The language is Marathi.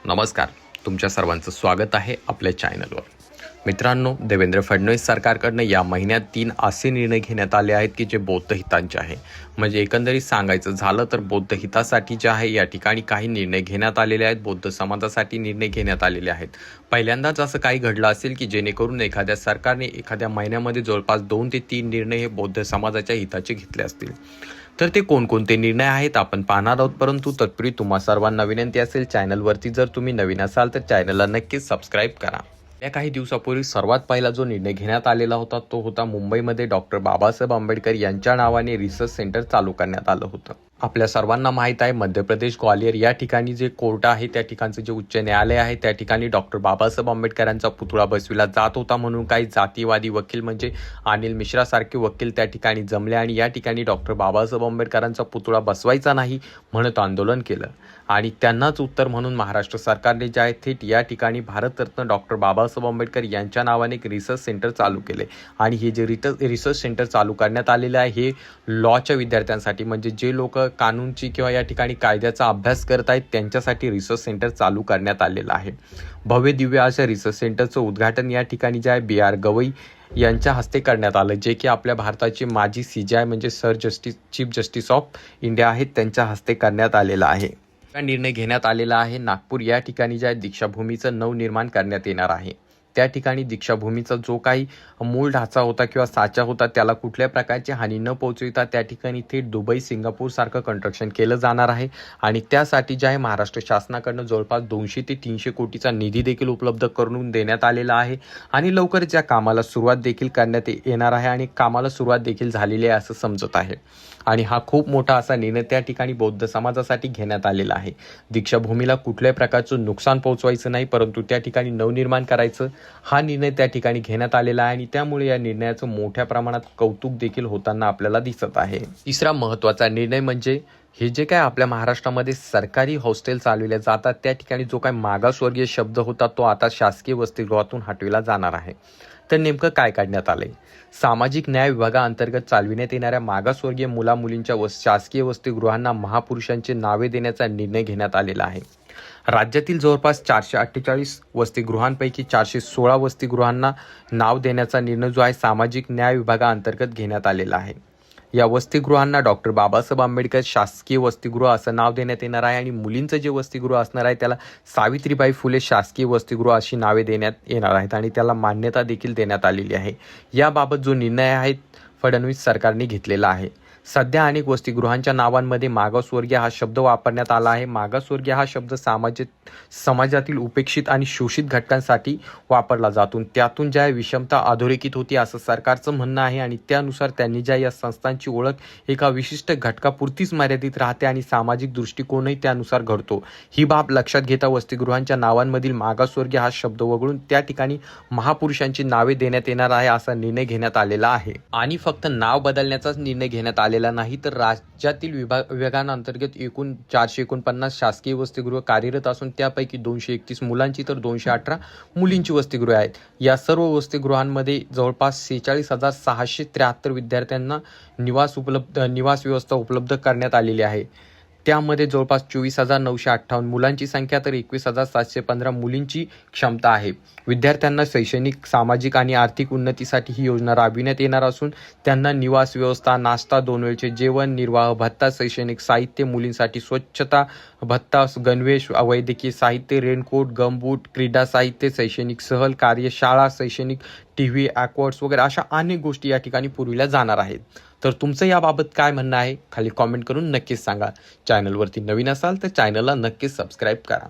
नमस्कार, तुमच्या सर्वांचं स्वागत आहे आपल्या चॅनलवर. मित्रांनो, देवेंद्र फडणवीस सरकारकडनं या महिन्यात 3 असे निर्णय घेण्यात आले आहेत की जे बौद्ध हितांचे आहे. म्हणजे एकंदरीत सांगायचं झालं तर बौद्ध हितासाठी जे आहे या ठिकाणी काही निर्णय घेण्यात आलेले आहेत. बौद्ध समाजासाठी निर्णय घेण्यात आलेले आहेत. पहिल्यांदाच असं काही घडलं असेल की जेणेकरून एखाद्या सरकारने एखाद्या महिन्यामध्ये जवळपास 2 ते 3 निर्णय हे बौद्ध समाजाच्या हिताचे घेतले असतील. तर ते कोणकोणते निर्णय आहेत आपण पाहणार आहोत. परंतु तत्पूर्वी तुम्हा सर्वांना विनंती असेल, चॅनलवरती जर तुम्ही नवीन असाल तर चॅनलला नक्कीच सबस्क्राईब करा. या काही दिवसापूर्वी सर्वात पहिला जो निर्णय घेण्यात आलेला होता तो होता मुंबईमध्ये डॉक्टर बाबासाहेब आंबेडकर यांच्या नावाने रिसर्च सेंटर चालू करण्यात आलं होतं. आपल्या सर्वांना माहीत आहे, मध्य प्रदेश ग्वालियर या ठिकाणी जे कोर्ट आहे, त्या ठिकाणचं जे उच्च न्यायालय आहे, त्या ठिकाणी डॉक्टर बाबासाहेब आंबेडकरांचा पुतळा बसविला जात होता म्हणून काही जातीवादी वकील म्हणजे अनिल मिश्रासारखे वकील त्या ठिकाणी जमले आणि या ठिकाणी डॉक्टर बाबासाहेब आंबेडकरांचा पुतळा बसवायचा नाही म्हणत आंदोलन केलं. आणि त्यांनाच उत्तर म्हणून महाराष्ट्र सरकारने जे आहे थेट या ठिकाणी भारतरत्न डॉक्टर बाबासाहेब आंबेडकर यांच्या नावाने एक रिसर्च सेंटर चालू केले. आणि हे जे रिसर्च सेंटर चालू करण्यात आलेले आहे हे लॉच्या विद्यार्थ्यांसाठी, म्हणजे जे लोक कानूनची किंवा या ठिकाणी कायद्याचा अभ्यास करत आहेत त्यांच्यासाठी रिसर्च सेंटर चालू करण्यात आलेलं आहे. भव्य दिव्य अशा रिसर्च सेंटरचं उद्घाटन या ठिकाणी जे आहे B.R. गवई यांच्या हस्ते करण्यात आलं, जे की आपल्या भारताचे माजी CJI म्हणजे चीफ जस्टिस ऑफ इंडिया आहेत त्यांच्या हस्ते करण्यात आलेला आहे. निर्णय घेण्यात आलेला आहे. नागपूर या ठिकाणी ज्या दीक्षाभूमीचं नवनिर्माण करण्यात येणार आहे. त्या ठिकाणी दीक्षाभूमीचा जो काही मूळ ढाचा होता किंवा साचा होता त्याला कुठल्या प्रकारची हानी न पोहोचविता त्या ठिकाणी थेट दुबई सिंगापूर सारखं कंस्ट्रक्शन केलं जाणार आहे. आणि त्यासाठी जे आहे महाराष्ट्र शासनाकडनं जवळपास 200 ते 300 कोटीचा निधी देखील उपलब्ध करून देण्यात आलेला आहे. आणि लवकरच या कामाला सुरुवात देखील करण्यात येणार आहे आणि कामाला सुरुवात देखील झालेली आहे असं समजत आहे. आणि हा खूप मोठा असा निर्णय त्या ठिकाणी बौद्ध समाजासाठी घेण्यात आलेला आहे. दीक्षाभूमीला कुठल्याही प्रकारचं नुकसान पोहोचवायचं नाही, परंतु त्या ठिकाणी नवनिर्माण करायचं हा निर्णय त्या ठिकाणी घेण्यात आलेला आहे. आणि त्यामुळे या निर्णयाचं मोठ्या प्रमाणात कौतुक देखील होताना आपल्याला दिसत आहे. तिसरा महत्त्वाचा निर्णय म्हणजे हे जे काय आपल्या महाराष्ट्रामध्ये सरकारी हॉस्टेल चालविले जातात त्या ठिकाणी जो काय मागासवर्गीय शब्द होता तो आता शासकीय वसतिगृहातून हटविला जाणार आहे. तर नेमकं काय काढण्यात आलंय? सामाजिक न्याय विभागाअंतर्गत चालविण्यात येणाऱ्या मागासवर्गीय मुलामुलींच्या शासकीय वसतिगृहांना महापुरुषांची नावे देण्याचा निर्णय घेण्यात आलेला आहे. राज्यातील जवळपास 448 वसतिगृहांपैकी 416 वसतिगृहांना नाव देण्याचा निर्णय जो आहे सामाजिक न्याय विभागाअंतर्गत घेण्यात आलेला आहे. या वसतिगृहांना डॉक्टर बाबासाहेब आंबेडकर शासकीय वसतिगृह असं नाव देण्यात येणार आहे. आणि मुलींचं जे वसतिगृह असणार आहे त्याला सावित्रीबाई फुले शासकीय वसतिगृह अशी नावे देण्यात येणार आहेत आणि त्याला मान्यता देखील देण्यात आलेली आहे. याबाबत जो निर्णय आहे फडणवीस सरकारने घेतलेला आहे. सध्या अनेक वसतिगृहांच्या नावांमध्ये मागासवर्गीय हा शब्द वापरण्यात आला आहे. मागासवर्गीय हा शब्द समाजातील उपेक्षित आणि शोषित घटकांसाठी वापरला जातो. त्यातून ज्या विषमता अधोरेखित होती असं सरकारचं म्हणणं आहे. आणि त्यानुसार त्यांनी ज्या या संस्थांची ओळख एका विशिष्ट घटकापुरतीच मर्यादित राहते आणि सामाजिक दृष्टिकोनही त्यानुसार घडतो. ही बाब लक्षात घेता वसतिगृहांच्या नावांमधील मागासवर्गीय हा शब्द वगळून त्या ठिकाणी महापुरुषांची नावे देण्यात येणार आहे असा निर्णय घेण्यात आलेला आहे. आणि फक्त नाव बदलण्याचाच निर्णय घेण्यात आलेला नाही, तर राज्यातील विभागांअंतर्गत एकूण 449 शासकीय वसतिगृह कार्यरत असून त्यापैकी 231 मुलांची तर 218 मुलींची वसतिगृहे आहेत. या सर्व वसतिगृहांमध्ये जवळपास 46,673 विद्यार्थ्यांना निवास व्यवस्था उपलब्ध करण्यात आलेली आहे. त्यामध्ये जवळपास 24,958 मुलांची संख्या तर 21,715 मुलींची क्षमता आहे. विद्यार्थ्यांना शैक्षणिक, सामाजिक आणि आर्थिक उन्नतीसाठी ही योजना राबविण्यात येणार असून त्यांना निवास व्यवस्था, नाश्ता, 2 वेळचे जेवण, निर्वाह भत्ता, शैक्षणिक साहित्य, मुलींसाठी स्वच्छता भत्ता, गणवेश, वैद्यकीय साहित्य, रेनकोट, गमबूट, क्रीडा साहित्य, शैक्षणिक सहल, कार्यशाळा, शैक्षणिक TV, ॲक्वॉर्ड्स वगैरे अशा अनेक गोष्टी या ठिकाणी पुरविल्या जाणार आहेत. तर तुमचं याबाबत काय म्हणणं आहे खाली कॉमेंट करून नक्कीच सांगा. चॅनलवरती नवीन असाल तर चॅनलला नक्कीच सबस्क्राईब करा.